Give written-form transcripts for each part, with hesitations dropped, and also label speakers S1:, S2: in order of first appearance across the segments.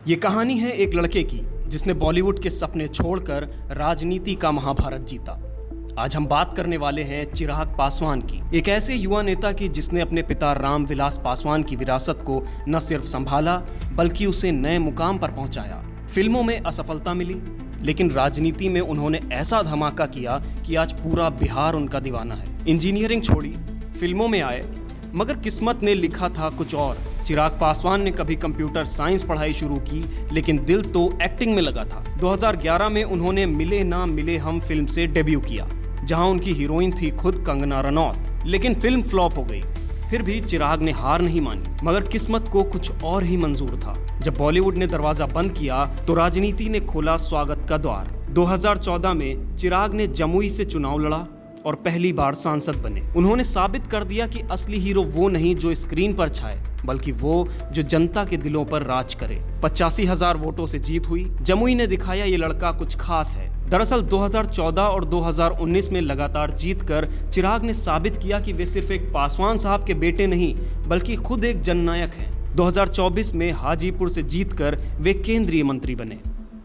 S1: ये कहानी है एक लड़के की जिसने बॉलीवुड के सपने छोड़कर राजनीति का महाभारत जीता। आज हम बात करने वाले हैं चिराग पासवान की, एक ऐसे युवा नेता की जिसने अपने पिता रामविलास पासवान की विरासत को न सिर्फ संभाला बल्कि उसे नए मुकाम पर पहुंचाया। फिल्मों में असफलता मिली लेकिन राजनीति में उन्होंने ऐसा धमाका किया कि आज पूरा बिहार उनका दीवाना है। इंजीनियरिंग छोड़ी, फिल्मों में आए, मगर किस्मत ने लिखा था कुछ और। चिराग पासवान ने कभी कंप्यूटर साइंस पढ़ाई शुरू की लेकिन दिल तो एक्टिंग में लगा था। 2011 में उन्होंने मिले ना मिले हम फिल्म से डेब्यू किया, जहां उनकी हीरोइन थी खुद कंगना रनौत, लेकिन फिल्म फ्लॉप हो गई। फिर भी चिराग ने हार नहीं मानी, मगर किस्मत को कुछ और ही मंजूर था। जब बॉलीवुड ने दरवाजा बंद किया तो राजनीति ने खोला स्वागत का द्वार। 2014 में चिराग ने जमुई से चुनाव लड़ा और पहली बार सांसद बने। उन्होंने साबित कर दिया कि असली हीरो वो नहीं जो स्क्रीन पर छाए, बल्कि वो जो जनता के दिलों पर राज करे। 85,000 वोटों से जीत हुई। जमुई ने दिखाया ये लड़का कुछ खास है। दरअसल 2014 और 2019 में लगातार जीतकर चिराग ने साबित किया कि वे सिर्फ एक पासवान साहब के बेटे नहीं बल्कि खुद एक जननायक हैं। 2024 में हाजीपुर से जीतकर वे केंद्रीय मंत्री बने।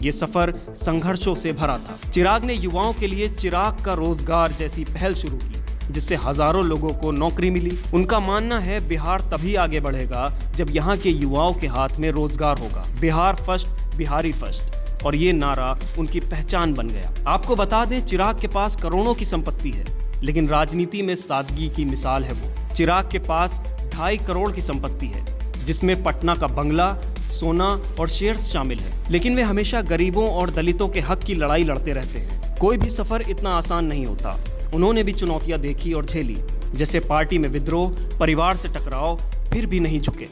S1: ये सफर संघर्षों से भरा था। चिराग ने युवाओं के लिए चिराग का रोजगार जैसी पहल शुरू की, जिससे हजारों लोगों को नौकरी मिली। उनका मानना है बिहार तभी आगे बढ़ेगा जब यहाँ के युवाओं के हाथ में रोजगार होगा। बिहार फर्स्ट, बिहारी फर्स्ट, और ये नारा उनकी पहचान बन गया। आपको बता दें, चिराग के पास करोड़ों की संपत्ति है, लेकिन राजनीति में सादगी की मिसाल है वो। चिराग के पास 2.5 करोड़ की संपत्ति है, जिसमें पटना का बंगला, सोना और शेयर्स शामिल है, लेकिन वे हमेशा गरीबों और दलितों के हक की लड़ाई लड़ते रहते हैं। कोई भी सफर इतना आसान नहीं होता। उन्होंने भी चुनौतियां देखी और झेली, जैसे पार्टी में विद्रोह, परिवार से टकराव, फिर भी नहीं झुके।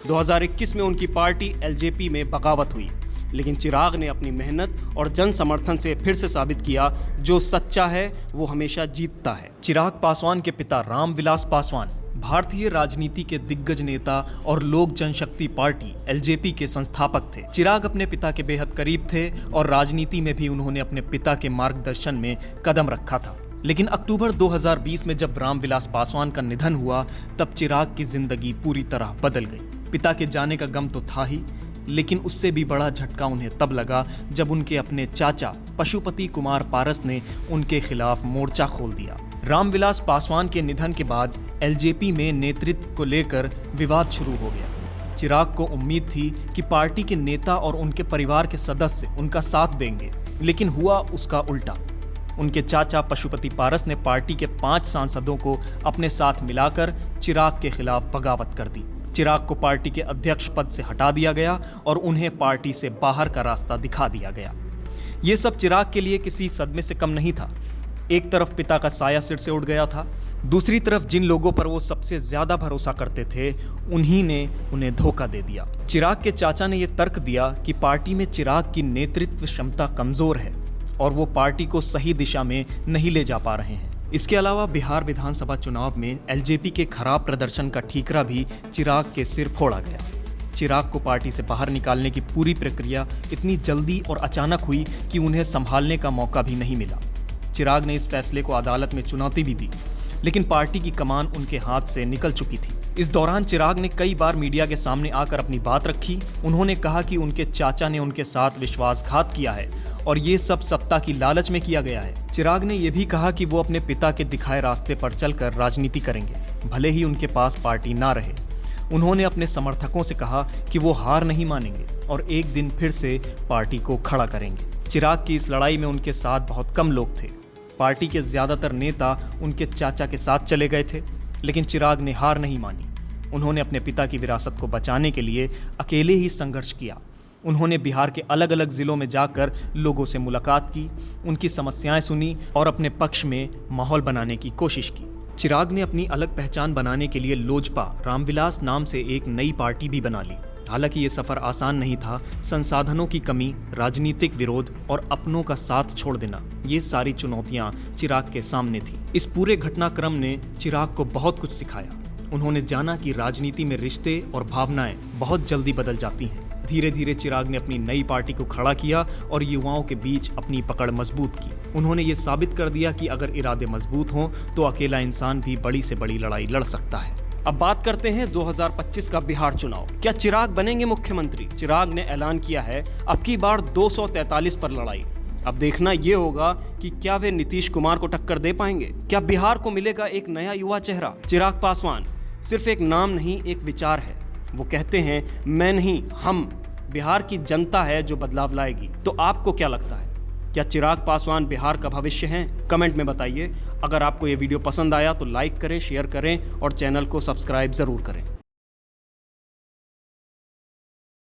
S1: 2021 में उनकी पार्टी एलजेपी में बगावत हुई, लेकिन चिराग ने अपनी मेहनत और जन समर्थन से फिर से साबित किया, जो सच्चा है वो हमेशा जीतता है। चिराग पासवान के पिता रामविलास पासवान भारतीय राजनीति के दिग्गज नेता और लोक जनशक्ति पार्टी एलजेपी के संस्थापक थे। चिराग अपने पिता के बेहद करीब थे और राजनीति में भी उन्होंने अपने पिता के मार्गदर्शन में कदम रखा था। लेकिन अक्टूबर 2020 में जब रामविलास पासवान का निधन हुआ, तब चिराग की जिंदगी पूरी तरह बदल गई। पिता के जाने का गम तो था ही, लेकिन उससे भी बड़ा झटका उन्हें तब लगा जब उनके अपने चाचा पशुपति कुमार पारस ने उनके खिलाफ मोर्चा खोल दिया। रामविलास पासवान के निधन के बाद एलजेपी में नेतृत्व को लेकर विवाद शुरू हो गया। चिराग को उम्मीद थी कि पार्टी के नेता और उनके परिवार के सदस्य उनका साथ देंगे, लेकिन हुआ उसका उल्टा। उनके चाचा पशुपति पारस ने पार्टी के 5 सांसदों को अपने साथ मिलाकर चिराग के खिलाफ बगावत कर दी। चिराग को पार्टी के अध्यक्ष पद से हटा दिया गया और उन्हें पार्टी से बाहर का रास्ता दिखा दिया गया। ये सब चिराग के लिए किसी सदमे से कम नहीं था। एक तरफ पिता का साया सिर से उड़ गया था, दूसरी तरफ जिन लोगों पर वो सबसे ज्यादा भरोसा करते थे उन्हीं ने उन्हें धोखा दे दिया। चिराग के चाचा ने यह तर्क दिया कि पार्टी में चिराग की नेतृत्व क्षमता कमजोर है और वो पार्टी को सही दिशा में नहीं ले जा पा रहे हैं। इसके अलावा बिहार विधानसभा चुनाव में एलजेपी के खराब प्रदर्शन का ठीकरा भी चिराग के सिर फोड़ा गया। चिराग को पार्टी से बाहर निकालने की पूरी प्रक्रिया इतनी जल्दी और अचानक हुई कि उन्हें संभालने का मौका भी नहीं मिला। चिराग ने इस फैसले को अदालत में चुनौती भी दी, लेकिन पार्टी की कमान उनके हाथ से निकल चुकी थी। इस दौरान चिराग ने कई बार मीडिया के सामने आकर अपनी बात रखी। उन्होंने कहा कि उनके चाचा ने उनके साथ विश्वासघात किया है और ये सब सत्ता की लालच में किया गया है। चिराग ने यह भी कहा कि वो अपने पिता के दिखाए रास्ते पर चलकर राजनीति करेंगे, भले ही उनके पास पार्टी ना रहे। उन्होंने अपने समर्थकों से कहा कि वो हार नहीं मानेंगे और एक दिन फिर से पार्टी को खड़ा करेंगे। चिराग की इस लड़ाई में उनके साथ बहुत कम लोग थे। पार्टी के ज्यादातर नेता उनके चाचा के साथ चले गए थे, लेकिन चिराग ने हार नहीं मानी। उन्होंने अपने पिता की विरासत को बचाने के लिए अकेले ही संघर्ष किया। उन्होंने बिहार के अलग अलग जिलों में जाकर लोगों से मुलाकात की, उनकी समस्याएं सुनी और अपने पक्ष में माहौल बनाने की कोशिश की। चिराग ने अपनी अलग पहचान बनाने के लिए लोजपा रामविलास नाम से एक नई पार्टी भी बना ली। हालांकि ये सफर आसान नहीं था। संसाधनों की कमी, राजनीतिक विरोध और अपनों का साथ छोड़ देना, ये सारी चुनौतियां चिराग के सामने थी। इस पूरे घटनाक्रम ने चिराग को बहुत कुछ सिखाया। उन्होंने जाना कि राजनीति में रिश्ते और भावनाएं बहुत जल्दी बदल जाती हैं। धीरे धीरे चिराग ने अपनी नई पार्टी को खड़ा किया और युवाओं के बीच अपनी पकड़ मजबूत की। उन्होंने ये साबित कर दिया कि अगर इरादे मजबूत हों तो अकेला इंसान भी बड़ी से बड़ी लड़ाई लड़ सकता है। अब बात करते हैं 2025 का बिहार चुनाव। क्या चिराग बनेंगे मुख्यमंत्री? चिराग ने ऐलान किया है अब की बार 243 पर लड़ाई। अब देखना यह होगा कि क्या वे नीतीश कुमार को टक्कर दे पाएंगे। क्या बिहार को मिलेगा एक नया युवा चेहरा? चिराग पासवान सिर्फ एक नाम नहीं, एक विचार है। वो कहते हैं मैं नहीं, हम, बिहार की जनता है जो बदलाव लाएगी। तो आपको क्या लगता है, क्या चिराग पासवान बिहार का भविष्य हैं? कमेंट में बताइए। अगर आपको ये वीडियो पसंद आया तो लाइक करें, शेयर करें और चैनल को सब्सक्राइब जरूर करें।